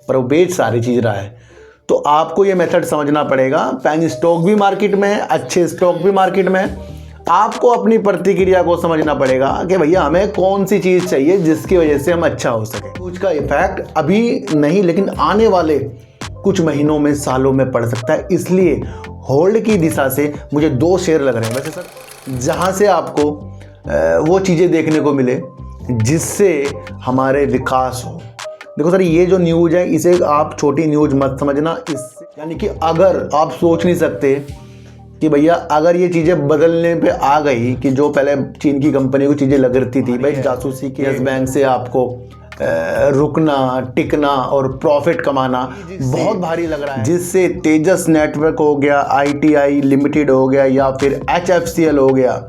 पर वो बेच सारी चीज़ रहा है। तो आपको ये मेथड समझना पड़ेगा। पेनी स्टॉक भी मार्केट में है, अच्छे स्टॉक भी मार्केट में है। आपको अपनी प्रतिक्रिया को समझना पड़ेगा कि भैया हमें कौन सी चीज़ चाहिए जिसकी वजह से हम अच्छा हो सके। उसका इफेक्ट अभी नहीं लेकिन आने वाले कुछ महीनों में, सालों में पड़ सकता है। इसलिए होल्ड की दिशा से मुझे 2 शेयर लग रहे हैं वैसे सर, जहाँ से आपको वो चीज़ें देखने को मिले जिससे हमारे विकास हो। देखो सर, ये जो न्यूज़ है इसे आप छोटी न्यूज़ मत समझना। इस यानी कि अगर आप सोच नहीं सकते कि भैया अगर ये चीज़ें बदलने पे आ गई कि जो पहले चीन की कंपनी को चीज़ें लग रही थी भाई जासूसी की, यस बैंक से आपको रुकना, टिकना और प्रॉफिट कमाना बहुत भारी लग रहा है, जिससे तेजस नेटवर्क हो गया, ITI लिमिटेड हो गया या फिर HFCL हो गया,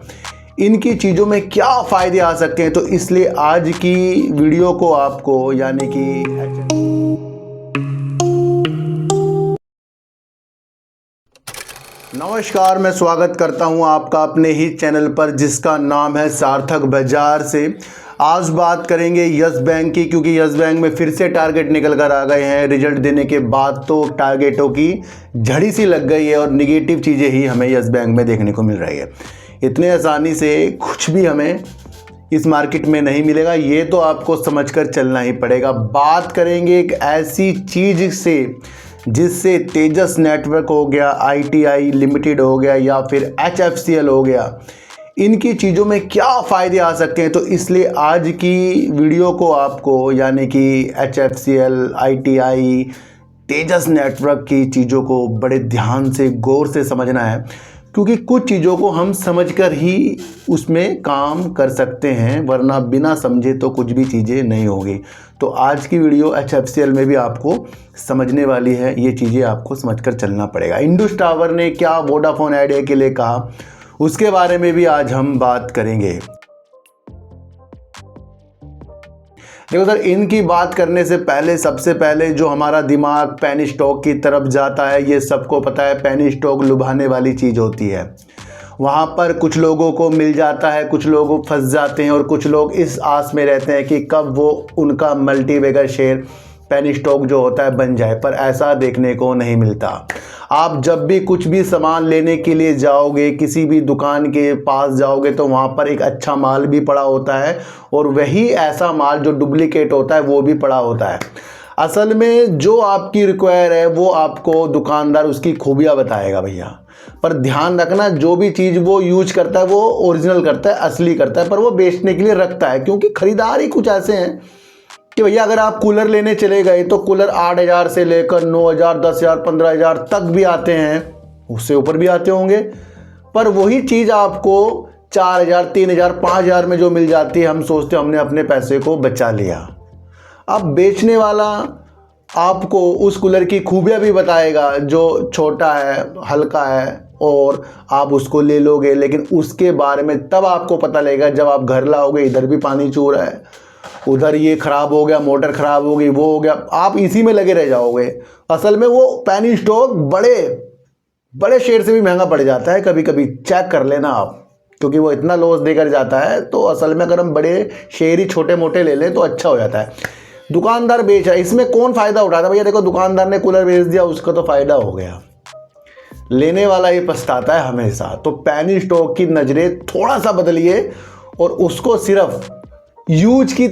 इनकी चीज़ों में क्या फ़ायदे आ सकते हैं। तो इसलिए आज की वीडियो को आपको यानी कि नमस्कार, मैं स्वागत करता हूं आपका अपने ही चैनल पर जिसका नाम है सार्थक बाजार से। आज बात करेंगे यस बैंक की, क्योंकि यस बैंक में फिर से टारगेट निकल कर आ गए हैं। रिजल्ट देने के बाद तो टारगेटों की झड़ी सी लग गई है और निगेटिव चीज़ें ही हमें यस बैंक में देखने को मिल रही है। इतने आसानी से कुछ भी हमें इस मार्केट में नहीं मिलेगा, ये तो आपको समझकर चलना ही पड़ेगा। बात करेंगे एक ऐसी चीज़ से जिससे तेजस नेटवर्क हो गया, ITI लिमिटेड हो गया या फिर HFCL हो गया, इनकी चीज़ों में क्या फ़ायदे आ सकते हैं। तो इसलिए आज की वीडियो को आपको यानी कि HFCL, ITI, तेजस नेटवर्क की चीज़ों को बड़े ध्यान से, गौर से समझना है, क्योंकि कुछ चीज़ों को हम समझकर ही उसमें काम कर सकते हैं, वरना बिना समझे तो कुछ भी चीज़ें नहीं होगी। तो आज की वीडियो HFCL में भी आपको समझने वाली है, ये चीज़ें आपको समझकर चलना पड़ेगा। इंडस टावर ने क्या वोडाफोन आइडिया के लिए कहा, उसके बारे में भी आज हम बात करेंगे। देखो सर, इनकी बात करने से पहले सबसे पहले जो हमारा दिमाग पेनी स्टॉक की तरफ जाता है, ये सबको पता है पेनी स्टॉक लुभाने वाली चीज़ होती है। वहाँ पर कुछ लोगों को मिल जाता है, कुछ लोग फंस जाते हैं और कुछ लोग इस आस में रहते हैं कि कब वो उनका मल्टीबैगर शेयर पेनी स्टॉक जो होता है बन जाए, पर ऐसा देखने को नहीं मिलता। आप जब भी कुछ भी सामान लेने के लिए जाओगे, किसी भी दुकान के पास जाओगे, तो वहाँ पर एक अच्छा माल भी पड़ा होता है और वही ऐसा माल जो डुप्लीकेट होता है वो भी पड़ा होता है। असल में जो आपकी रिक्वायर है वो आपको दुकानदार उसकी खूबियाँ बताएगा भैया, पर ध्यान रखना जो भी चीज़ वो यूज करता है वो ओरिजिनल करता है, असली करता है, पर वो बेचने के लिए रखता है। क्योंकि ख़रीदार ही कुछ ऐसे हैं कि भैया अगर आप कूलर लेने चले गए तो कूलर 8,000 से लेकर 9,000, 10,000, 15,000 तक भी आते हैं, उससे ऊपर भी आते होंगे, पर वही चीज़ आपको 4,000, 3,000, 5,000 में जो मिल जाती है, हम सोचते हैं हमने अपने पैसे को बचा लिया। अब बेचने वाला आपको उस कूलर की खूबियाँ भी बताएगा जो छोटा है, हल्का है और आप उसको ले लोगे, लेकिन उसके बारे में तब आपको पता लगेगा जब आप घर लाओगे, इधर भी पानी चू रहा है, उधर ये ख़राब हो गया, मोटर ख़राब हो गई, वो हो गया, आप इसी में लगे रह जाओगे। असल में वो पेनी स्टॉक बड़े शेयर से भी महंगा पड़ जाता है कभी कभी, चेक कर लेना आप, क्योंकि वो इतना लॉस देकर जाता है। तो असल में अगर हम बड़े शेयर ही छोटे मोटे ले लें तो अच्छा हो जाता है। दुकानदार बेच रहा है, इसमें कौन फ़ायदा उठाता है भैया? देखो, दुकानदार ने कूलर बेच दिया, उसका तो फ़ायदा हो गया, लेने वाला ही पछताता है हमेशा। तो पेनी स्टॉक की नज़रें थोड़ा सा बदलिए और उसको सिर्फ यूज की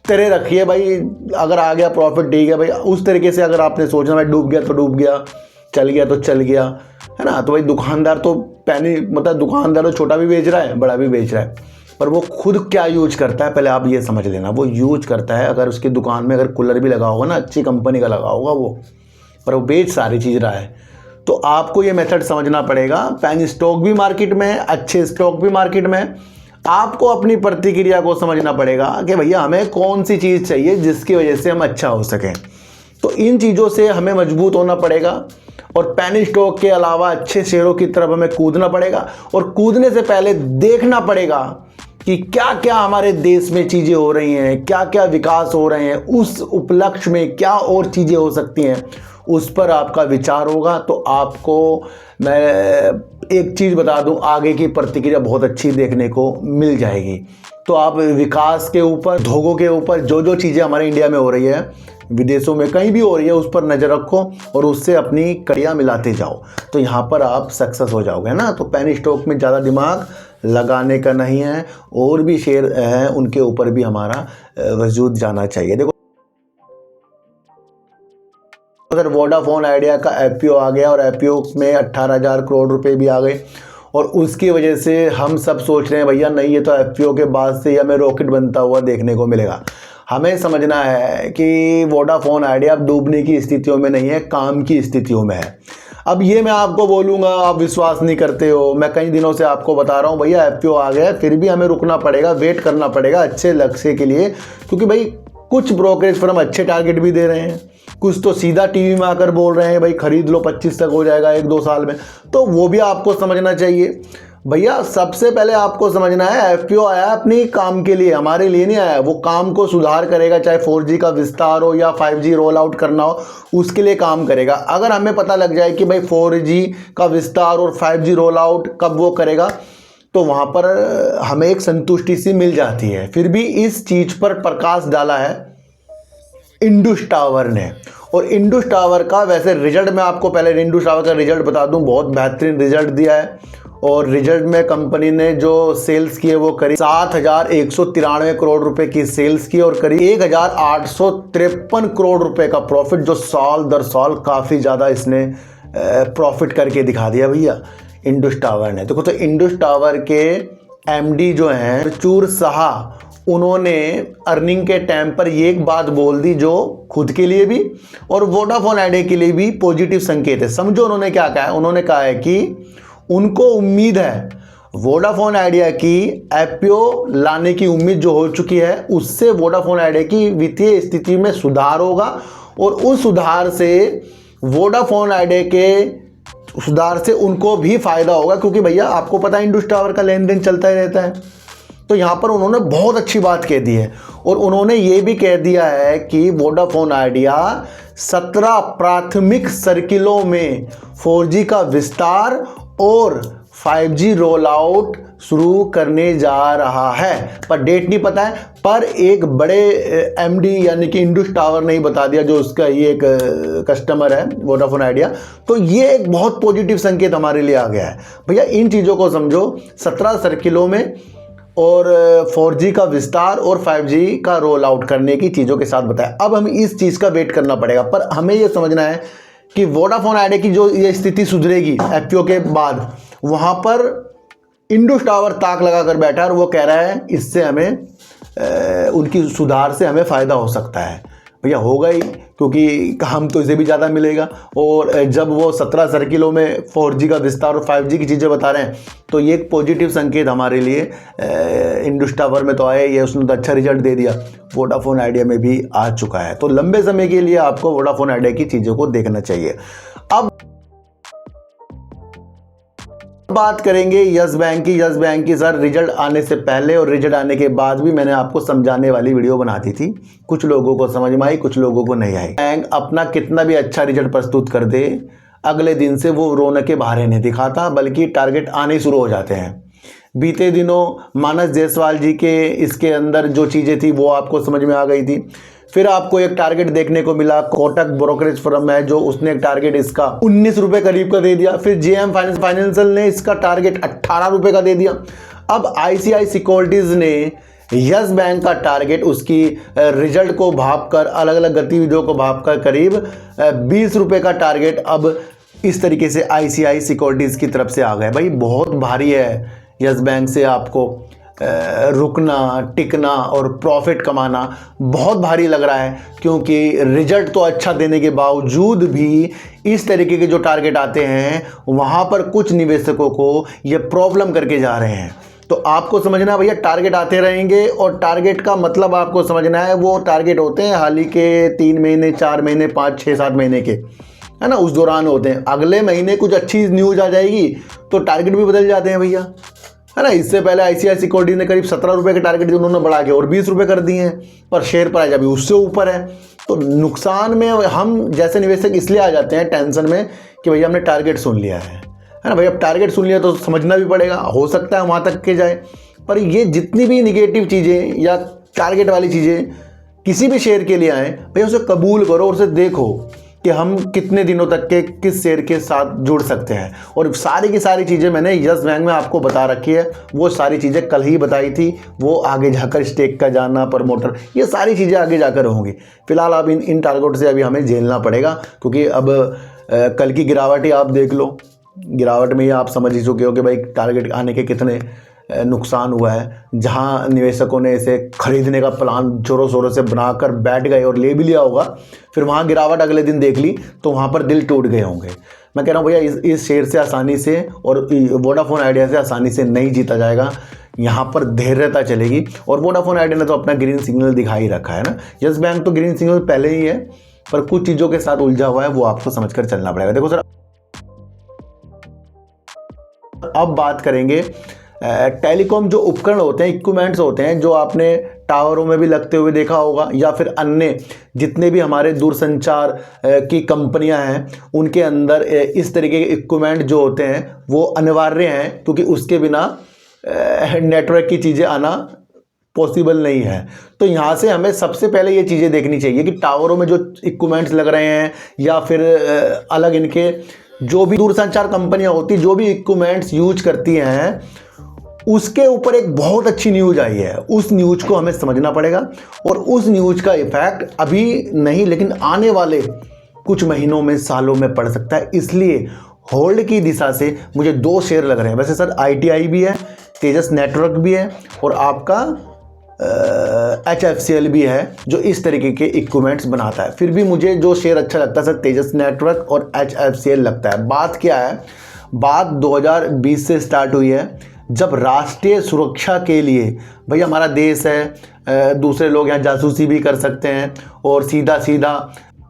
तरह रखिए भाई। अगर आ गया प्रॉफिट ठीक है भाई, उस तरीके से अगर आपने सोचना भाई डूब गया तो डूब गया, चल गया तो चल गया, है ना। तो भाई दुकानदार तो पेनी मतलब दुकानदार तो छोटा भी बेच रहा है, बड़ा भी बेच रहा है, पर वो खुद क्या यूज करता है पहले आप ये समझ लेना। वो यूज करता है, अगर उसकी दुकान में अगर कूलर भी लगा होगा ना, अच्छी कंपनी का लगा होगा वो, पर वो बेच सारी चीज़ रहा है। तो आपको ये मेथड समझना पड़ेगा। पेनी स्टॉक भी मार्केट में है, अच्छे स्टॉक भी मार्केट में है। आपको अपनी प्रतिक्रिया को समझना पड़ेगा कि भैया हमें कौन सी चीज़ चाहिए जिसकी वजह से हम अच्छा हो सकें। तो इन चीज़ों से हमें मजबूत होना पड़ेगा और पेनी स्टॉक के अलावा अच्छे शेयरों की तरफ हमें कूदना पड़ेगा। और कूदने से पहले देखना पड़ेगा कि क्या क्या हमारे देश में चीज़ें हो रही हैं, क्या क्या विकास हो रहे हैं, उस उपलक्ष्य में क्या और चीज़ें हो सकती हैं, उस पर आपका विचार होगा। तो आपको मैं एक चीज़ बता दूं, आगे की प्रतिक्रिया बहुत अच्छी देखने को मिल जाएगी। तो आप विकास के ऊपर, उद्योगों के ऊपर जो जो चीज़ें हमारे इंडिया में हो रही है, विदेशों में कहीं भी हो रही है उस पर नज़र रखो और उससे अपनी कड़ियाँ मिलाते जाओ, तो यहाँ पर आप सक्सेस हो जाओगे ना। तो पेनी स्टॉक में ज़्यादा दिमाग लगाने का नहीं है, और भी शेयर हैं उनके ऊपर भी हमारा वजूद जाना चाहिए। देखो अगर वोडाफोन आइडिया का IPO आ गया और IPO में 18,000 करोड़ रुपए भी आ गए, और उसकी वजह से हम सब सोच रहे हैं भैया नहीं ये तो IPO के बाद से ही हमें रॉकेट बनता हुआ देखने को मिलेगा। हमें समझना है कि वोडाफोन आइडिया अब डूबने की स्थितियों में नहीं है, काम की स्थितियों में है। अब ये मैं आपको बोलूँगा, आप विश्वास नहीं करते हो। मैं कई दिनों से आपको बता रहा हूँ भैया IPO आ गया, फिर भी हमें रुकना पड़ेगा, वेट करना पड़ेगा अच्छे लक्ष्य के लिए, क्योंकि भाई कुछ ब्रोकरेज फर्म अच्छे टारगेट भी दे रहे हैं, कुछ तो सीधा टीवी में आकर बोल रहे हैं भाई खरीद लो 25 तक हो जाएगा 1-2 साल में, तो वो भी आपको समझना चाहिए। भैया सबसे पहले आपको समझना है IPO आया अपनी काम के लिए, हमारे लिए नहीं आया। वो काम को सुधार करेगा, चाहे 4G का विस्तार हो या 5G रोल आउट करना हो, उसके लिए काम करेगा। अगर हमें पता लग जाए कि भाई 4G का विस्तार और 5G रोल आउट कब वो करेगा, तो वहाँ पर हमें एक संतुष्टि सी मिल जाती है। फिर भी इस चीज़ पर प्रकाश डाला है इंडस टावर ने, और इंडस टावर का वैसे रिजल्ट मैं आपको पहले इंडस टावर का रिजल्ट बता दूं, बहुत बेहतरीन रिजल्ट दिया है। और रिजल्ट में कंपनी ने जो सेल्स किए वो करीब 7,193 करोड़ रुपए की सेल्स की, और करीब 1,853 करोड़ रुपए का प्रॉफिट, जो साल दर साल काफ़ी ज़्यादा इसने प्रॉफिट करके दिखा दिया भैया इंडस टावर ने। देखो तो इंडस टावर के MD जो हैं प्रचुर साहा, उन्होंने अर्निंग के टाइम पर ये एक बात बोल दी जो खुद के लिए भी और वोडाफोन आइडिया के लिए भी पॉजिटिव संकेत है। समझो उन्होंने क्या कहा है, उन्होंने कहा है कि उनको उम्मीद है वोडाफोन आइडिया की IPO लाने की उम्मीद जो हो चुकी है, उससे वोडाफोन आइडिया की वित्तीय स्थिति में सुधार होगा, और उस सुधार से वोडाफोन आइडिया के सुधार से उनको भी फायदा होगा, क्योंकि भैया आपको पता है इंडस टावर का लेन देन चलता ही रहता है। तो यहाँ पर उन्होंने बहुत अच्छी बात कह दी है, और उन्होंने ये भी कह दिया है कि वोडाफोन आइडिया 17 प्राथमिक सर्किलों में 4G का विस्तार और 5G रोल आउट शुरू करने जा रहा है, पर डेट नहीं पता है। पर एक बड़े MD यानी कि इंडस टावर ने ही बता दिया, जो उसका ये एक कस्टमर है वोडाफोन आइडिया। तो ये एक बहुत पॉजिटिव संकेत हमारे लिए आ गया है। भैया इन चीज़ों को समझो, 17 सर्किलों में और 4G का विस्तार और 5G का रोल आउट करने की चीज़ों के साथ बताया। अब हमें इस चीज़ का वेट करना पड़ेगा, पर हमें ये समझना है कि वोडाफोन आइडिया की जो ये स्थिति सुधरेगी IPO के बाद, वहाँ पर इंडस टावर ताक लगा कर बैठा है और वो कह रहा है इससे हमें उनकी सुधार से हमें फ़ायदा हो सकता है। भैया होगा ही, क्योंकि काम तो इसे भी ज़्यादा मिलेगा, और जब वो 17 सर्किलों में 4G का विस्तार और 5G की चीज़ें बता रहे हैं, तो ये एक पॉजिटिव संकेत हमारे लिए। इंडस टावर में तो आया ही है, उसने तो अच्छा रिजल्ट दे दिया, वोडाफोन आइडिया में भी आ चुका है। तो लंबे समय के लिए आपको वोडाफोन आइडिया की चीज़ों को देखना चाहिए। अब बात करेंगे यस बैंक की। यस बैंक की सर रिजल्ट आने से पहले और रिजल्ट आने के बाद भी मैंने आपको समझाने वाली वीडियो बना दी थी। कुछ लोगों को समझ में आई, कुछ लोगों को नहीं आई। बैंक अपना कितना भी अच्छा रिजल्ट प्रस्तुत कर दे, अगले दिन से वो रौनक के बाहर नहीं दिखाता, बल्कि टारगेट आने शुरू हो जाते हैं। बीते दिनों मानस जायसवाल जी के इसके अंदर जो चीज़ें थी वो आपको समझ में आ गई थी। फिर आपको एक टारगेट देखने को मिला, कोटक ब्रोकरेज फर्म है जो, उसने एक टारगेट इसका 19 रुपये करीब का दे दिया। फिर JM फाइनेंशियल ने इसका टारगेट 18 रुपये का दे दिया। अब ICICI सिक्योरिटीज़ ने यस बैंक का टारगेट उसकी रिजल्ट को भाप कर, अलग अलग गतिविधियों को भाप कर करीब 20 रुपये का टारगेट अब इस तरीके से ICICI सिक्योरिटीज़ की तरफ से आ गए। भाई बहुत भारी है यस बैंक से आपको रुकना, टिकना और प्रॉफिट कमाना बहुत भारी लग रहा है, क्योंकि रिजल्ट तो अच्छा देने के बावजूद भी इस तरीके के जो टारगेट आते हैं वहाँ पर कुछ निवेशकों को ये प्रॉब्लम करके जा रहे हैं। तो आपको समझना है भैया, टारगेट आते रहेंगे, और टारगेट का मतलब आपको समझना है वो टारगेट होते हैं हाल ही के 3 महीने, 4 महीने, 5, 6, 7 महीने के, है ना, उस दौरान होते हैं। अगले महीने कुछ अच्छी न्यूज़ आ जाएगी तो टारगेट भी बदल जाते हैं भैया, है ना। इससे पहले ICICI सिक्योरिटी ने करीब 17 रुपये के टारगेट उन्होंने बढ़ा के और 20 रुपये कर दिए हैं, पर शेयर प्राइस अभी उससे ऊपर है। तो नुकसान में हम जैसे निवेशक इसलिए आ जाते हैं टेंशन में कि भैया हमने टारगेट सुन लिया है ना। भैया अब टारगेट सुन लिया तो समझना भी पड़ेगा, हो सकता है वहाँ तक के जाए। पर ये जितनी भी निगेटिव चीज़ें या टारगेट वाली चीज़ें किसी भी शेयर के लिए आए भाई उसे कबूल करो और उसे देखो कि हम कितने दिनों तक के किस शेयर के साथ जुड़ सकते हैं। और सारी की सारी चीज़ें मैंने यस बैंक में आपको बता रखी है, वो सारी चीज़ें कल ही बताई थी। वो आगे जाकर स्टेक का जाना, प्रमोटर, ये सारी चीज़ें आगे जाकर होंगी। फिलहाल अब इन टारगेट से अभी हमें झेलना पड़ेगा, क्योंकि अब कल की गिरावट ही आप देख लो। गिरावट में ही आप समझ ही चुके हो कि भाई टारगेट आने के कितने नुकसान हुआ है। जहां निवेशकों ने इसे खरीदने का प्लान जोरों शोरों से बनाकर बैठ गए और ले भी लिया होगा, फिर वहां गिरावट अगले दिन देख ली तो वहां पर दिल टूट गए होंगे। मैं कह रहा हूँ भैया इस शेयर से आसानी से और वोडाफोन आइडिया से आसानी से नहीं जीता जाएगा। यहाँ पर धैर्यता चलेगी। और वोडाफोन आइडिया ने तो अपना ग्रीन सिग्नल दिखा ही रखा है ना। यस बैंक तो ग्रीन सिग्नल पहले ही है, पर कुछ चीज़ों के साथ उलझा हुआ है, वो आपको समझ कर चलना पड़ेगा। देखो सर, अब बात करेंगे टेलीकॉम जो उपकरण होते हैं, इक्विपमेंट्स होते हैं, जो आपने टावरों में भी लगते हुए देखा होगा, या फिर अन्य जितने भी हमारे दूरसंचार की कंपनियां हैं उनके अंदर इस तरीके के इक्विपमेंट जो होते हैं वो अनिवार्य हैं, क्योंकि उसके बिना नेटवर्क की चीज़ें आना पॉसिबल नहीं है। तो यहाँ से हमें सबसे पहले ये चीज़ें देखनी चाहिए कि टावरों में जो इक्विपमेंट्स लग रहे हैं या फिर अलग इनके जो भी दूरसंचार कंपनियां होती, जो भी इक्विपमेंट्स यूज करती हैं, उसके ऊपर एक बहुत अच्छी न्यूज आई है। उस न्यूज को हमें समझना पड़ेगा और उस न्यूज का इफेक्ट अभी नहीं लेकिन आने वाले कुछ महीनों में, सालों में पड़ सकता है। इसलिए होल्ड की दिशा से मुझे 2 शेयर लग रहे हैं। वैसे सर ITI भी है, तेजस नेटवर्क भी है और आपका HFCL भी है जो इस तरीके के इक्विपमेंट्स बनाता है। फिर भी मुझे जो शेयर अच्छा लगता है सर तेजस नेटवर्क और HFCL लगता है। बात क्या है, बात 2020 से स्टार्ट हुई है, जब राष्ट्रीय सुरक्षा के लिए, भाई हमारा देश है, दूसरे लोग यहाँ जासूसी भी कर सकते हैं और सीधा सीधा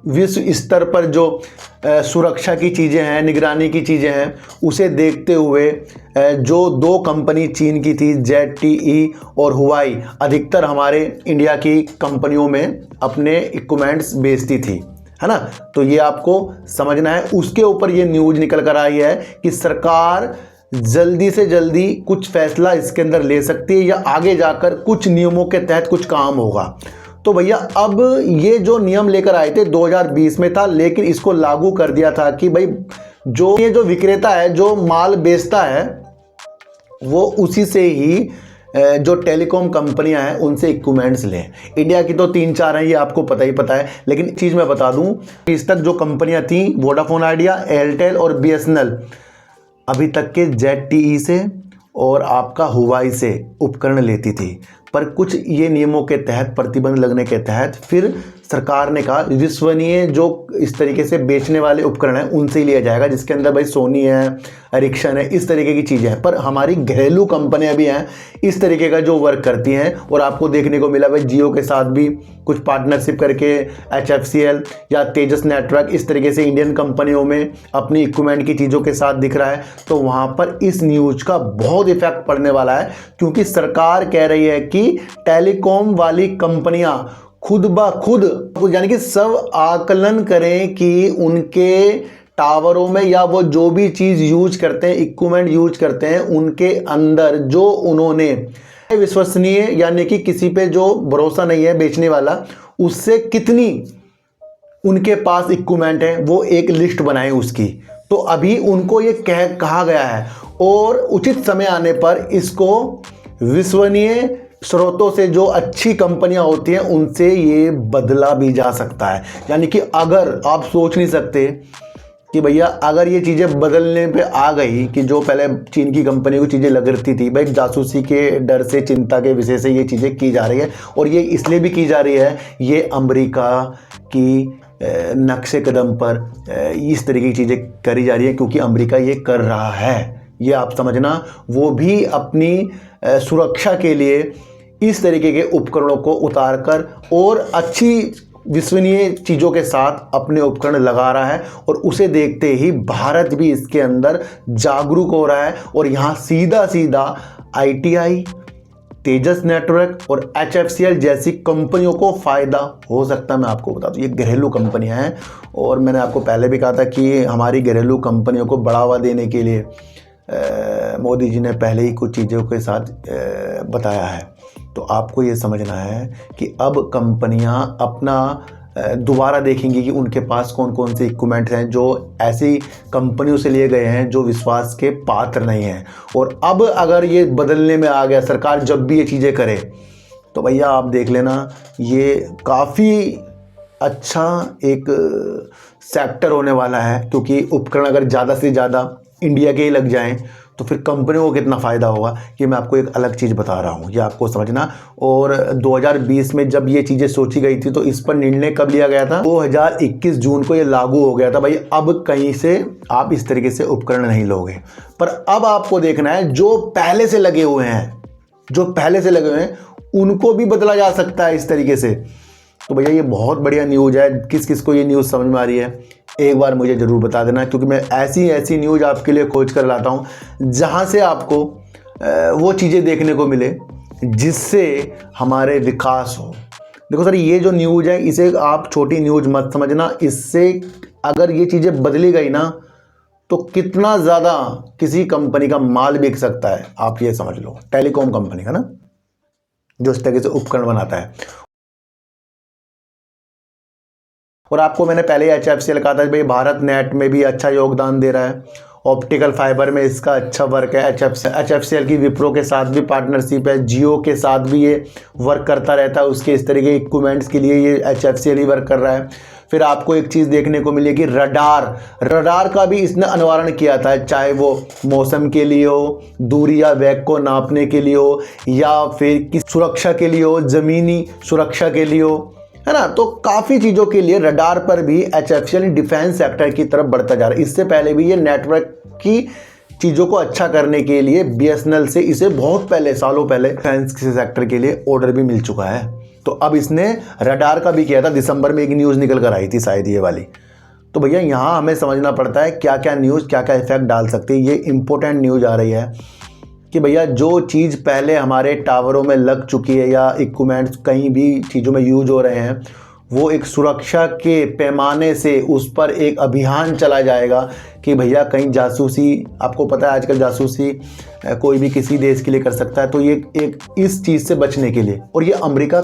विश्व स्तर पर जो सुरक्षा की चीज़ें हैं, निगरानी की चीज़ें हैं, उसे देखते हुए जो 2 कंपनी चीन की थी, ZTE और हुआई, अधिकतर हमारे इंडिया की कंपनियों में अपने इक्विपमेंट्स बेचती थी, है ना। तो ये आपको समझना है। उसके ऊपर ये न्यूज़ निकल कर आई है कि सरकार जल्दी से जल्दी कुछ फैसला इसके अंदर ले सकती है या आगे जाकर कुछ नियमों के तहत कुछ काम होगा। तो भैया अब ये जो नियम लेकर आए थे 2020 में था, लेकिन इसको लागू कर दिया था कि भाई ये जो विक्रेता है, जो माल बेचता है, वो उसी से ही जो टेलीकॉम कंपनियां हैं उनसे इक्विपमेंट्स लें। इंडिया की तो 3-4 हैं, ये आपको पता है। लेकिन चीज़ मैं बता दूं, इस तक जो कंपनियां थी, वोडाफोन आइडिया, एयरटेल और BSNL, अभी तक के ZTE से और आपका हुआई से उपकरण लेती थी। पर कुछ ये नियमों के तहत, प्रतिबंध लगने के तहत, फिर सरकार ने कहा विश्वसनीय जो इस तरीके से बेचने वाले उपकरण हैं उनसे ही लिया जाएगा, जिसके अंदर भाई सोनी है, एरिक्सन है, इस तरीके की चीज़ें हैं। पर हमारी घरेलू कंपनियां भी हैं इस तरीके का जो वर्क करती हैं, और आपको देखने को मिला भाई जियो के साथ भी कुछ पार्टनरशिप करके HFCL या तेजस नेटवर्क इस तरीके से इंडियन कंपनियों में अपनी इक्विपमेंट की चीज़ों के साथ दिख रहा है। तो वहाँ पर इस न्यूज का बहुत इफेक्ट पड़ने वाला है, क्योंकि सरकार कह रही है कि टेलीकॉम वाली कंपनियां खुद ब खुद, यानी कि सब आकलन करें कि उनके टावरों में या वो जो भी चीज़ यूज करते हैं, इक्विपमेंट यूज करते हैं, उनके अंदर जो उन्होंने विश्वसनीय, यानी कि किसी पे जो भरोसा नहीं है बेचने वाला, उससे कितनी उनके पास इक्विपमेंट है, वो एक लिस्ट बनाए उसकी। तो अभी उनको ये कहा गया है और उचित समय आने पर इसको विश्वसनीय स्रोतों से, जो अच्छी कंपनियां होती हैं, उनसे ये बदला भी जा सकता है। यानी कि अगर आप सोच नहीं सकते कि भैया अगर ये चीज़ें बदलने पे आ गई कि जो पहले चीन की कंपनी को चीज़ें लग रही थी भाई, जासूसी के डर से, चिंता के विषय से ये चीज़ें की जा रही है, और ये इसलिए भी की जा रही है, ये अमेरिका की नक्शे कदम पर इस तरीके की चीज़ें करी जा रही है क्योंकि अमेरिका ये कर रहा है। ये आप समझना, वो भी अपनी सुरक्षा के लिए इस तरीके के उपकरणों को उतार कर और अच्छी विश्वसनीय चीज़ों के साथ अपने उपकरण लगा रहा है, और उसे देखते ही भारत भी इसके अंदर जागरूक हो रहा है। और यहाँ सीधा सीधा ITI, तेजस नेटवर्क और HFCL जैसी कंपनियों को फ़ायदा हो सकता है। मैं आपको बता दूँ, ये घरेलू कंपनियां हैं, और मैंने आपको पहले भी कहा था कि हमारी घरेलू कंपनियों को बढ़ावा देने के लिए मोदी जी ने पहले ही कुछ चीज़ों के साथ बताया है। तो आपको ये समझना है कि अब कंपनियां अपना दोबारा देखेंगी कि उनके पास कौन कौन से इक्विपमेंट्स हैं जो ऐसी कंपनियों से लिए गए हैं जो विश्वास के पात्र नहीं हैं। और अब अगर ये बदलने में आ गया, सरकार जब भी ये चीज़ें करे, तो भैया आप देख लेना, ये काफ़ी अच्छा एक सेक्टर होने वाला है। क्योंकि उपकरण अगर ज़्यादा से ज़्यादा इंडिया के ही लग जाएं तो फिर कंपनियों को कितना फ़ायदा होगा, ये मैं आपको एक अलग चीज़ बता रहा हूँ, ये आपको समझना। और 2020 में जब ये चीज़ें सोची गई थी तो इस पर निर्णय कब लिया गया था? 2021 जून को ये लागू हो गया था। भाई अब कहीं से आप इस तरीके से उपकरण नहीं लोगे। पर अब आपको देखना है जो पहले से लगे हुए हैं, उनको भी बदला जा सकता है इस तरीके से। तो भैया ये बहुत बढ़िया न्यूज़ है। किस किस को ये न्यूज़ समझ में आ रही है एक बार मुझे ज़रूर बता देना, क्योंकि मैं ऐसी न्यूज़ आपके लिए खोज कर लाता हूँ जहाँ से आपको वो चीज़ें देखने को मिले जिससे हमारे विकास हो। देखो सर, ये जो न्यूज़ है इसे आप छोटी न्यूज़ मत समझना। इससे अगर ये चीज़ें बदली गई ना तो कितना ज़्यादा किसी कंपनी का माल बिक सकता है, आप ये समझ लो। टेलीकॉम कंपनी का ना, जो इस तरीके से उपकरण बनाता है। और आपको मैंने पहले HFCL कहा था भाई भारत नेट में भी अच्छा योगदान दे रहा है, ऑप्टिकल फाइबर में इसका अच्छा वर्क है। HFCL की विप्रो के साथ भी पार्टनरशिप है, जियो के साथ भी ये वर्क करता रहता है, उसके इस तरह के इक्विपमेंट्स के लिए ये HFCL ही वर्क कर रहा है। फिर आपको एक चीज़ देखने को मिलेगी, रडार का भी इसने अनावरण किया था, चाहे वो मौसम के लिए हो, दूरी या वेग को नापने के लिए हो, या फिर किसी सुरक्षा के लिए हो, ज़मीनी सुरक्षा के लिए हो, है ना। तो काफ़ी चीज़ों के लिए रडार पर भी HFCL डिफेंस सेक्टर की तरफ बढ़ता जा रहा है। इससे पहले भी ये नेटवर्क की चीज़ों को अच्छा करने के लिए BSNL से इसे बहुत पहले, सालों पहले डिफेंस सेक्टर के लिए ऑर्डर भी मिल चुका है। तो अब इसने रडार का भी किया था। दिसंबर में एक न्यूज़ निकल कर आई थी शायद ये वाली। तो भैया यहाँ हमें समझना पड़ता है क्या क्या न्यूज़ क्या क्या इफेक्ट डाल सकती है। ये इंपॉर्टेंट न्यूज़ आ रही है कि भैया जो चीज़ पहले हमारे टावरों में लग चुकी है या इक्विपमेंट्स कहीं भी चीज़ों में यूज हो रहे हैं, वो एक सुरक्षा के पैमाने से उस पर एक अभियान चला जाएगा कि भैया कहीं जासूसी, आपको पता है आजकल जासूसी कोई भी किसी देश के लिए कर सकता है। तो ये एक इस चीज़ से बचने के लिए, और ये अमेरिका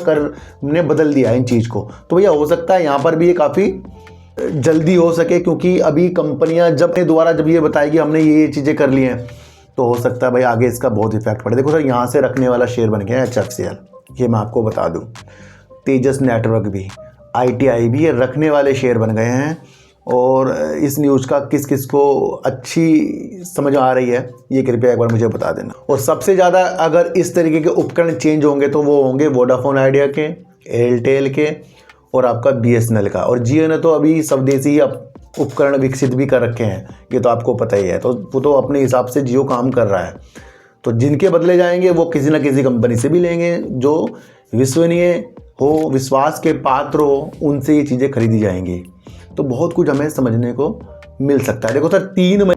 ने बदल दिया इन चीज़ को। तो भैया हो सकता है यहाँ पर भी ये काफ़ी जल्दी हो सके, क्योंकि अभी कंपनियाँ जब ये बताएगी हमने ये चीज़ें कर ली हैं, तो हो सकता है भाई आगे इसका बहुत इफेक्ट पड़े। देखो सर, यहाँ से रखने वाला शेयर बन गया है HFCL, ये मैं आपको बता दूँ। तेजस नेटवर्क भी, ITI भी, ये रखने वाले शेयर बन गए हैं। और इस न्यूज़ का किस किस को अच्छी समझ आ रही है ये कृपया एक बार मुझे बता देना। और सबसे ज़्यादा अगर इस तरीके के उपकरण चेंज होंगे तो वो होंगे वोडाफोन आइडिया के, एयरटेल के और आपका BSNL का। और जियो ने तो अभी स्वदेशी ही उपकरण विकसित भी कर रखे हैं, ये तो आपको पता ही है। तो वो तो अपने हिसाब से जियो काम कर रहा है। तो जिनके बदले जाएंगे वो किसी न किसी कंपनी से भी लेंगे, जो विश्वसनीय हो, विश्वास के पात्र हो, उनसे ये चीज़ें खरीदी जाएंगी। तो बहुत कुछ हमें समझने को मिल सकता है। देखो सर, 3 मई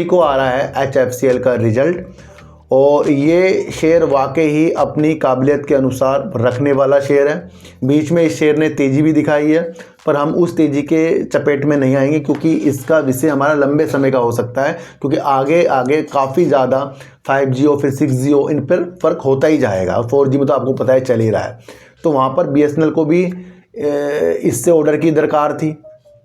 को आ रहा है HFCL का रिजल्ट, और ये शेयर वाकई ही अपनी काबिलियत के अनुसार रखने वाला शेयर है। बीच में इस शेयर ने तेज़ी भी दिखाई है, पर हम उस तेज़ी के चपेट में नहीं आएंगे क्योंकि इसका विषय हमारा लंबे समय का हो सकता है। क्योंकि आगे काफ़ी ज़्यादा 5G और फिर 6G इन पर फ़र्क होता ही जाएगा। 4G में तो आपको पता है चल ही रहा है। तो वहाँ पर BSNL को भी इससे ऑर्डर की दरकार थी,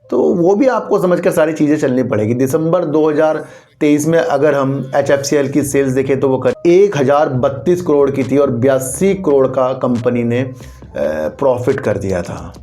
तो वो भी आपको समझकर सारी चीज़ें चलनी पड़ेगी। दिसंबर 2023 में अगर हम HFCL की सेल्स देखें तो वो 1032 करोड़ की थी और 82 करोड़ का कंपनी ने प्रॉफिट कर दिया था।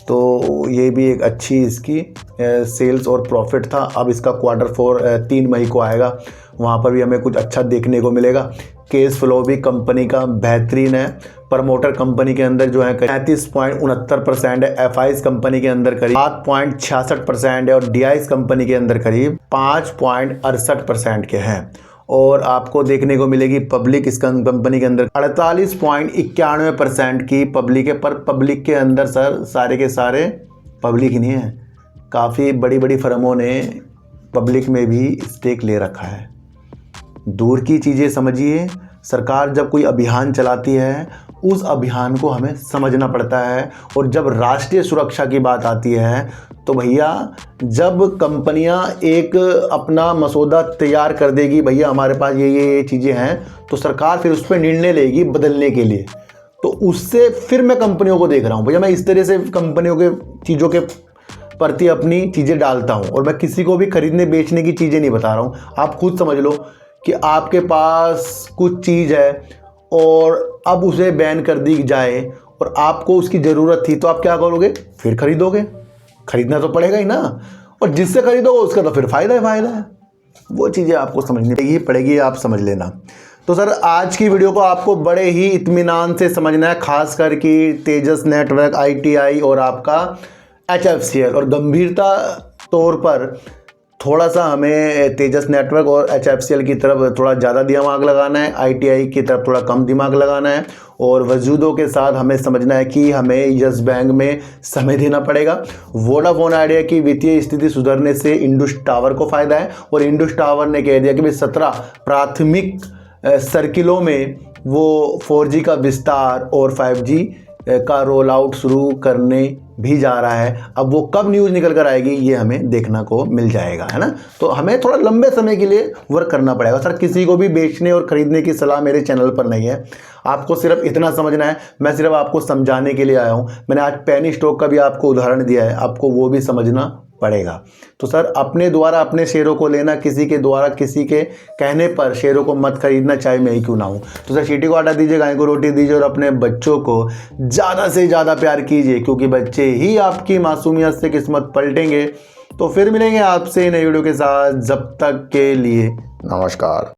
तो ये भी एक अच्छी इसकी सेल्स और प्रॉफिट था। अब इसका Q4 3 मई को आएगा, वहाँ पर भी हमें कुछ अच्छा देखने को मिलेगा। केस फ्लो भी कंपनी का बेहतरीन है। प्रमोटर कंपनी के अंदर जो है 35.69% है, FIs कंपनी के अंदर करीब 7.66% है और DIs कंपनी के अंदर करीब 5.68% के हैं। और आपको देखने को मिलेगी पब्लिक इस कंपनी के अंदर 48.91% की पब्लिक है। पर पब्लिक के अंदर सर सारे के सारे पब्लिक ही नहीं है, काफ़ी बड़ी बड़ी फर्मों ने पब्लिक में भी स्टेक ले रखा है। दूर की चीज़ें समझिए, सरकार जब कोई अभियान चलाती है उस अभियान को हमें समझना पड़ता है। और जब राष्ट्रीय सुरक्षा की बात आती है तो भैया जब कंपनियां एक अपना मसौदा तैयार कर देगी, भैया हमारे पास ये चीज़ें हैं, तो सरकार फिर उस पर निर्णय लेगी बदलने के लिए। तो उससे फिर मैं कंपनियों को देख रहा हूँ भैया, मैं इस तरह से कंपनियों के चीज़ों के प्रति अपनी चीज़ें डालता हूँ, और मैं किसी को भी खरीदने बेचने की चीज़ें नहीं बता रहा हूँ। आप खुद समझ लो कि आपके पास कुछ चीज़ है और अब उसे बैन कर दी जाए और आपको उसकी ज़रूरत थी, तो आप क्या करोगे? फिर खरीदोगे, खरीदना तो पड़ेगा ही ना, और जिससे खरीदोगे उसका तो फिर फ़ायदा ही फ़ायदा है। वो चीज़ें आपको समझनी पड़ेगी, आप समझ लेना। तो सर आज की वीडियो को आपको बड़े ही इत्मीनान से समझना है, खास करके तेजस नेटवर्क, ITI और आपका HFCL, और गंभीरता तौर पर थोड़ा सा हमें तेजस नेटवर्क और HFCL की तरफ थोड़ा ज़्यादा दिमाग लगाना है, ITI की तरफ थोड़ा कम दिमाग लगाना है, और वजूदों के साथ हमें समझना है कि हमें यस बैंक में समय देना पड़ेगा। वोडाफोन आइडिया की वित्तीय स्थिति सुधरने से इंडस टावर को फ़ायदा है, और इंडस टावर ने कह दिया कि भाई 17 प्राथमिक सर्किलों में वो 4G का विस्तार और 5G का रोल आउट शुरू करने भी जा रहा है। अब वो कब न्यूज़ निकल कर आएगी ये हमें देखना को मिल जाएगा, है ना। तो हमें थोड़ा लंबे समय के लिए वर्क करना पड़ेगा। सर किसी को भी बेचने और ख़रीदने की सलाह मेरे चैनल पर नहीं है, आपको सिर्फ इतना समझना है, मैं सिर्फ आपको समझाने के लिए आया हूँ। मैंने आज पेनी स्टॉक का भी आपको उदाहरण दिया है, आपको वो भी समझना पड़ेगा। तो सर अपने द्वारा अपने शेयरों को लेना, किसी के द्वारा किसी के कहने पर शेयरों को मत खरीदना, चाहे मैं ही क्यों ना हूँ। तो सर चींटी को आटा दीजिए, गाय को रोटी दीजिए, और अपने बच्चों को ज़्यादा से ज़्यादा प्यार कीजिए, क्योंकि बच्चे ही आपकी मासूमियत से किस्मत पलटेंगे। तो फिर मिलेंगे आपसे नई वीडियो के साथ, जब तक के लिए नमस्कार।